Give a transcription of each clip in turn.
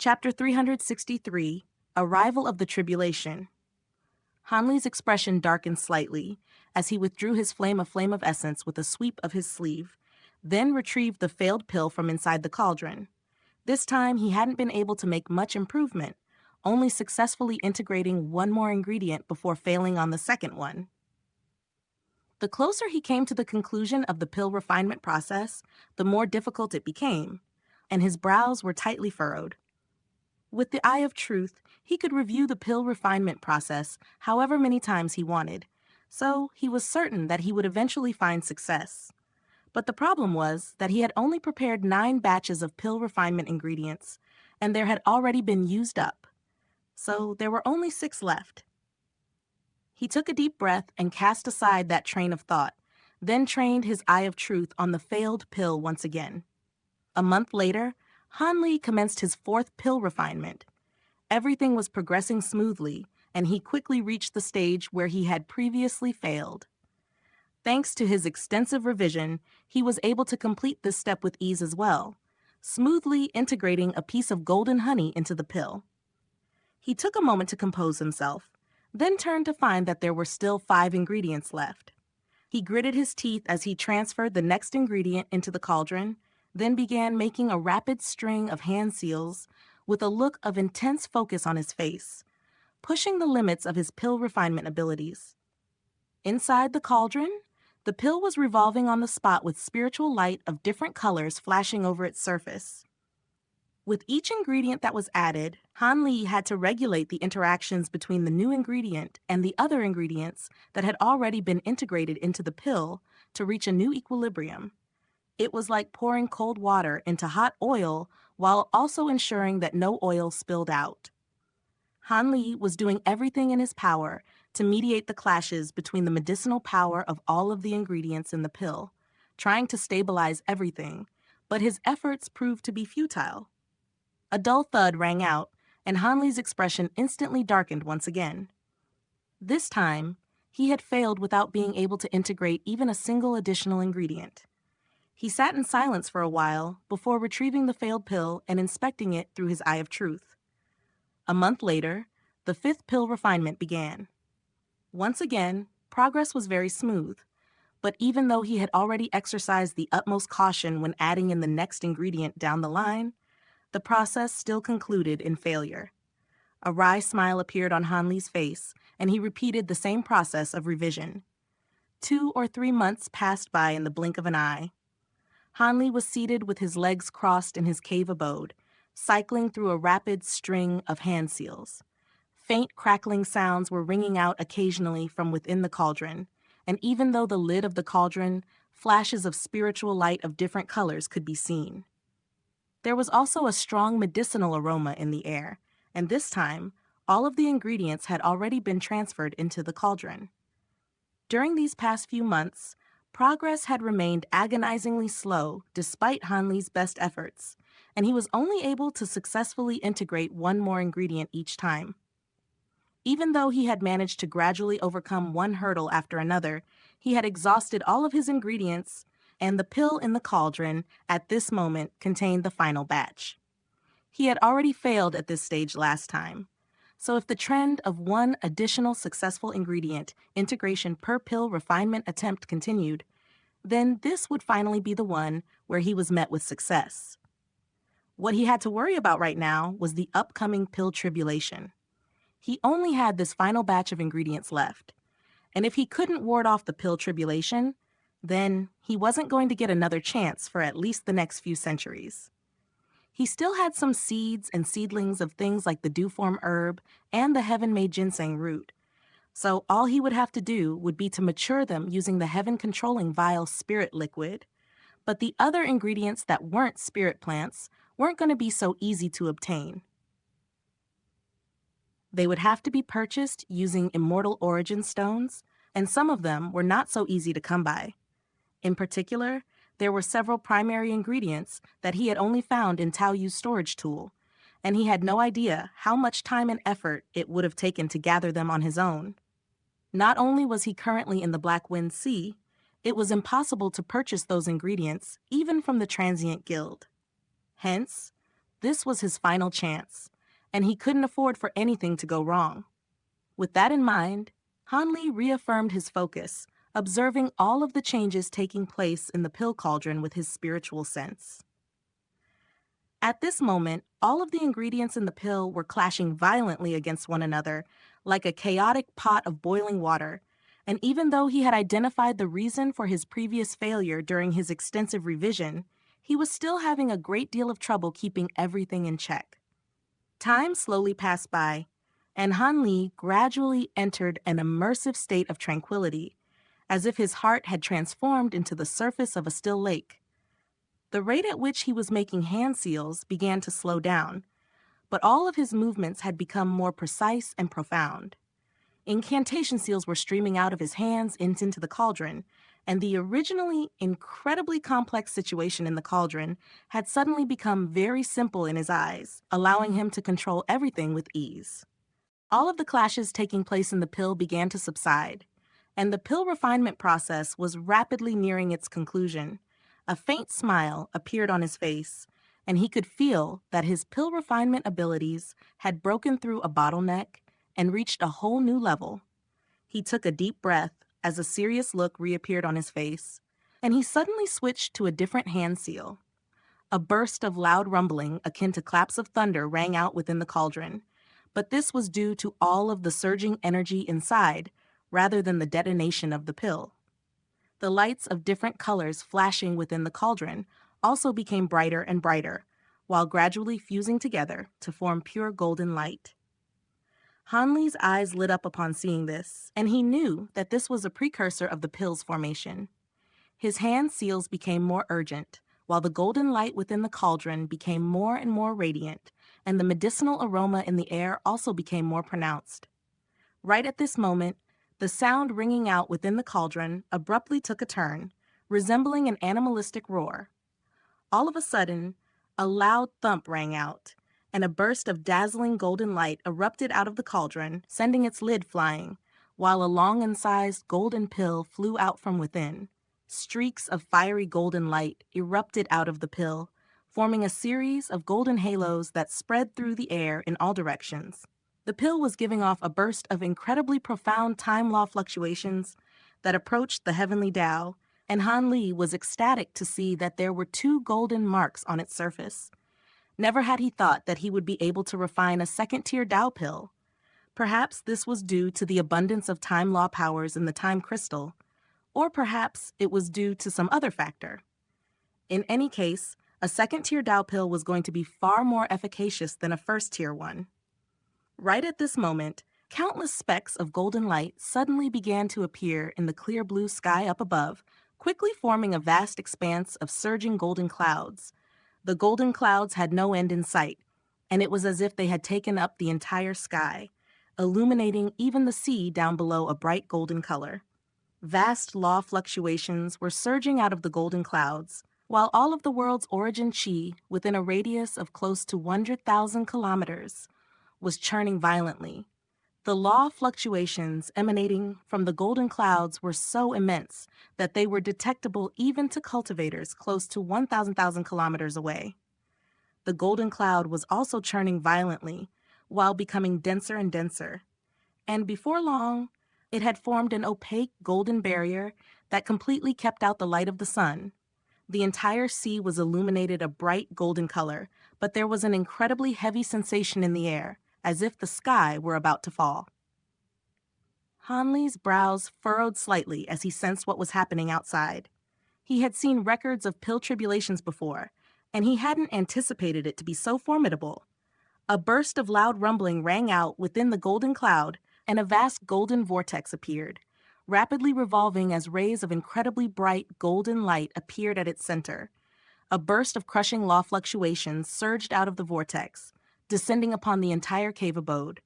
Chapter 363, Arrival of the Tribulation. Hanli's expression darkened slightly as he withdrew his flame of essence with a sweep of his sleeve, then retrieved the failed pill from inside the cauldron. This time he hadn't been able to make much improvement, only successfully integrating one more ingredient before failing on the second one. The closer he came to the conclusion of the pill refinement process, the more difficult it became, and his brows were tightly furrowed. With the eye of truth, he could review the pill refinement process however many times he wanted, so he was certain that he would eventually find success. But the problem was that he had only prepared 9 batches of pill refinement ingredients, and there had already been used up. So there were only 6 left. He took a deep breath and cast aside that train of thought, then trained his eye of truth on the failed pill once again. A month later, Hanli commenced his 4th pill refinement. Everything was progressing smoothly, and he quickly reached the stage where he had previously failed. Thanks to his extensive revision, he was able to complete this step with ease as well, smoothly integrating a piece of golden honey into the pill. He took a moment to compose himself, then turned to find that there were still 5 ingredients left. He gritted his teeth as he transferred the next ingredient into the cauldron, then began making a rapid string of hand seals with a look of intense focus on his face, pushing the limits of his pill refinement abilities. Inside the cauldron, the pill was revolving on the spot with spiritual light of different colors flashing over its surface. With each ingredient that was added, Hanli had to regulate the interactions between the new ingredient and the other ingredients that had already been integrated into the pill to reach a new equilibrium. It was like pouring cold water into hot oil while also ensuring that no oil spilled out. Hanli was doing everything in his power to mediate the clashes between the medicinal power of all of the ingredients in the pill, trying to stabilize everything, but his efforts proved to be futile. A dull thud rang out, and Hanli's expression instantly darkened once again. This time, he had failed without being able to integrate even a single additional ingredient. He sat in silence for a while before retrieving the failed pill and inspecting it through his eye of truth. A month later, the 5th pill refinement began. Once again, progress was very smooth, but even though he had already exercised the utmost caution when adding in the next ingredient down the line, the process still concluded in failure. A wry smile appeared on Hanli's face, and he repeated the same process of revision. 2 or 3 months passed by in the blink of an eye. Hanli was seated with his legs crossed in his cave abode, cycling through a rapid string of hand seals. Faint crackling sounds were ringing out occasionally from within the cauldron, and even though the lid of the cauldron, flashes of spiritual light of different colors could be seen. There was also a strong medicinal aroma in the air, and this time, all of the ingredients had already been transferred into the cauldron. During these past few months, progress had remained agonizingly slow despite Hanli's best efforts, and he was only able to successfully integrate one more ingredient each time. Even though he had managed to gradually overcome one hurdle after another, he had exhausted all of his ingredients, and the pill in the cauldron at this moment contained the final batch. He had already failed at this stage last time, so if the trend of one additional successful ingredient integration per pill refinement attempt continued, then this would finally be the one where he was met with success. What he had to worry about right now was the upcoming pill tribulation. He only had this final batch of ingredients left, and if he couldn't ward off the pill tribulation, then he wasn't going to get another chance for at least the next few centuries. He still had some seeds and seedlings of things like the dewform herb and the heaven-made ginseng root, so all he would have to do would be to mature them using the heaven-controlling vial spirit liquid, but the other ingredients that weren't spirit plants weren't going to be so easy to obtain. They would have to be purchased using immortal origin stones, and some of them were not so easy to come by. In particular, there were several primary ingredients that he had only found in Taoyu's storage tool, and he had no idea how much time and effort it would have taken to gather them on his own. Not only was he currently in the Black Wind Sea, it was impossible to purchase those ingredients even from the Transient Guild. Hence, This was his final chance, and he couldn't afford for anything to go wrong. With that in mind, Hanli reaffirmed his focus, observing all of the changes taking place in the pill cauldron with his spiritual sense. At this moment, all of the ingredients in the pill were clashing violently against one another, like a chaotic pot of boiling water, and even though he had identified the reason for his previous failure during his extensive revision, he was still having a great deal of trouble keeping everything in check. Time slowly passed by, and Han Li gradually entered an immersive state of tranquility, as if his heart had transformed into the surface of a still lake. The rate at which he was making hand seals began to slow down, but all of his movements had become more precise and profound. Incantation seals were streaming out of his hands into the cauldron, and the originally incredibly complex situation in the cauldron had suddenly become very simple in his eyes, allowing him to control everything with ease. All of the clashes taking place in the pill began to subside, and the pill refinement process was rapidly nearing its conclusion. A faint smile appeared on his face, and he could feel that his pill refinement abilities had broken through a bottleneck and reached a whole new level. He took a deep breath as a serious look reappeared on his face, and he suddenly switched to a different hand seal. A burst of loud rumbling akin to claps of thunder rang out within the cauldron, but this was due to all of the surging energy inside rather than the detonation of the pill. The lights of different colors flashing within the cauldron also became brighter and brighter, while gradually fusing together to form pure golden light. Hanli's eyes lit up upon seeing this, and he knew that this was a precursor of the pill's formation. His hand seals became more urgent, while the golden light within the cauldron became more and more radiant, and the medicinal aroma in the air also became more pronounced. Right at this moment, the sound ringing out within the cauldron abruptly took a turn, resembling an animalistic roar. All of a sudden, a loud thump rang out, and a burst of dazzling golden light erupted out of the cauldron, sending its lid flying, while a long-incised golden pill flew out from within. Streaks of fiery golden light erupted out of the pill, forming a series of golden halos that spread through the air in all directions. The pill was giving off a burst of incredibly profound time law fluctuations that approached the heavenly Tao, and Han Li was ecstatic to see that there were 2 golden marks on its surface. Never had he thought that he would be able to refine a second-tier Tao pill. Perhaps this was due to the abundance of time law powers in the time crystal, or perhaps it was due to some other factor. In any case, a second-tier Tao pill was going to be far more efficacious than a first-tier one. Right at this moment, countless specks of golden light suddenly began to appear in the clear blue sky up above, quickly forming a vast expanse of surging golden clouds. The golden clouds had no end in sight, and it was as if they had taken up the entire sky, illuminating even the sea down below a bright golden color. Vast law fluctuations were surging out of the golden clouds, while all of the world's origin chi, within a radius of close to 100,000 kilometers, was churning violently. The law fluctuations emanating from the golden clouds were so immense that they were detectable even to cultivators close to 1,000 kilometers away. The golden cloud was also churning violently, while becoming denser and denser, and before long, it had formed an opaque golden barrier that completely kept out the light of the sun. The entire sea was illuminated a bright golden color, but there was an incredibly heavy sensation in the air, as if the sky were about to fall. Hanli's brows furrowed slightly as he sensed what was happening outside. He had seen records of pill tribulations before, and he hadn't anticipated it to be so formidable. A burst of loud rumbling rang out within the golden cloud, and a vast golden vortex appeared, rapidly revolving as rays of incredibly bright golden light appeared at its center. A burst of crushing law fluctuations surged out of the vortex, descending upon the entire cave abode.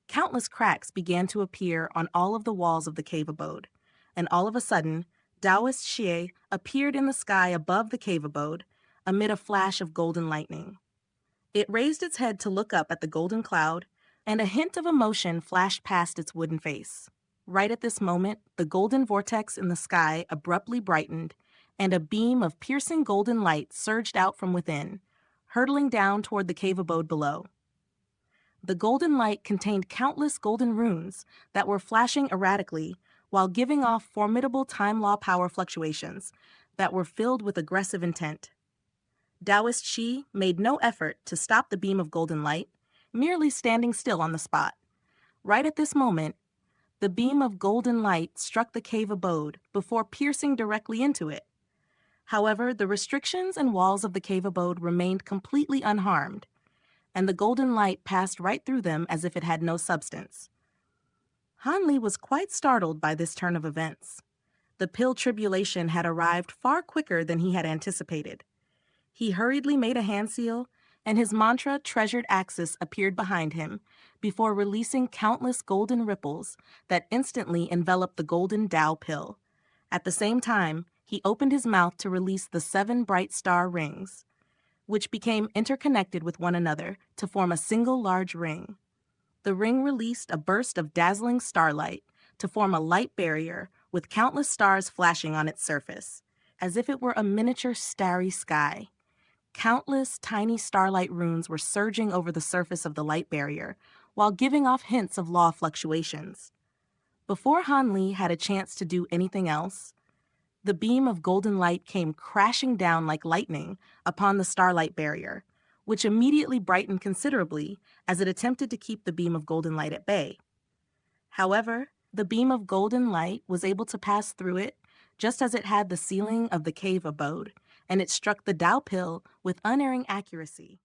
Countless cracks began to appear on all of the walls of the cave abode, and all of a sudden, Taoist Xie appeared in the sky above the cave abode, amid a flash of golden lightning. It raised its head to look up at the golden cloud, and a hint of emotion flashed past its wooden face. Right at this moment, the golden vortex in the sky abruptly brightened, and a beam of piercing golden light surged out from within, hurtling down toward the cave abode below. The golden light contained countless golden runes that were flashing erratically while giving off formidable time law power fluctuations that were filled with aggressive intent. Taoist Shi made no effort to stop the beam of golden light, merely standing still on the spot. Right at this moment, the beam of golden light struck the cave abode before piercing directly into it. However, the restrictions and walls of the cave abode remained completely unharmed, and the golden light passed right through them as if it had no substance. Hanli was quite startled by this turn of events. The pill tribulation had arrived far quicker than he had anticipated. He hurriedly made a hand seal, and his mantra treasured axis appeared behind him before releasing countless golden ripples that instantly enveloped the golden Tao pill. At the same time, he opened his mouth to release the 7 bright star rings, which became interconnected with one another to form a single large ring. The ring released a burst of dazzling starlight to form a light barrier with countless stars flashing on its surface, as if it were a miniature starry sky. Countless tiny starlight runes were surging over the surface of the light barrier, while giving off hints of law fluctuations. Before Hanli had a chance to do anything else, the beam of golden light came crashing down like lightning upon the starlight barrier, which immediately brightened considerably as it attempted to keep the beam of golden light at bay. However, the beam of golden light was able to pass through it just as it had the ceiling of the cave abode, and it struck the Tao pill with unerring accuracy.